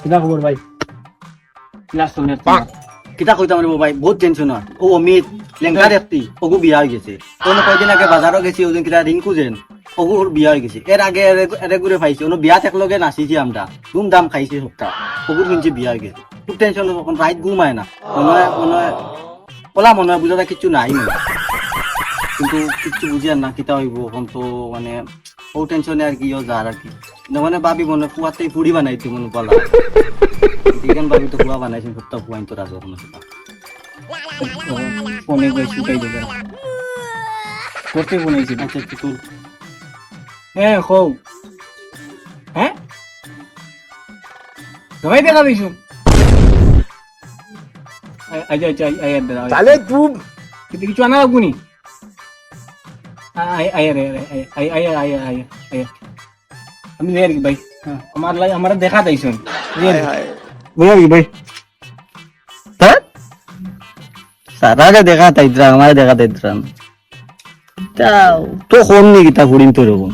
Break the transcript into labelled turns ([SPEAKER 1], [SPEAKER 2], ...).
[SPEAKER 1] কিতা খবর ভাই? ক্লাস চলে
[SPEAKER 2] কিতা কইতাম রে ভাই, বহুত টেনশন হয়। ও অমিত লেঙ্গা দেখতি, ওগু বিয়া হয়ে গেছে। কোনো কয়দিন আগে বাজারও গেছি, ওজন কিতা রিঙ্কু যেন, ওগুর বিয়া হয়ে গেছে। এর আগে এরে ঘুরে পাইছি, ওনো বিয়া থাকলগে নাচিছি আমরা, ধুমধাম খাইছি সপ্তাহ। ওগুর শুনছি বিয়া হয়ে গেছে। খুব টেনশন, তখন রাইত ঘুমায় না। মনে হয় ওলা মনে হয় বুঝা কিছু নাই মনে হয়। কিন্তু কিচ্ছু বুঝি আর না কিতা হইব এখন তো মানে ও টেনশনে আর কি ও যার আর কি মানে ভাবি মনে ফুয়াতেই ফুড়ি বানাইছি মনে বলা দিগান ভাবি তো ফুয়া বানাইছেন সপ্তাহ ফুয়াইন তো রাজু এখন সেটা
[SPEAKER 1] ফোনে গিয়ে শুকাই দেবে করতে বলেছি।
[SPEAKER 2] আচ্ছা কি তোর
[SPEAKER 1] হ্যাঁ হো হ্যাঁ সবাই দেখা দিছো। আচ্ছা আচ্ছা আয় দাদা
[SPEAKER 3] তাহলে তুই
[SPEAKER 1] কিন্তু কিছু আনা লাগবো নি? আয় আয় রে আয় আয় আয় আয় আয় আমি রে ভাই আমার লাই আমার দেখা দিছেন ভাই
[SPEAKER 2] হ্যাঁ সারাকে দেখা তাইত্রা আমার দেখা তাইত্রা তো কম নি কিতা ফুড়িন তো এরকম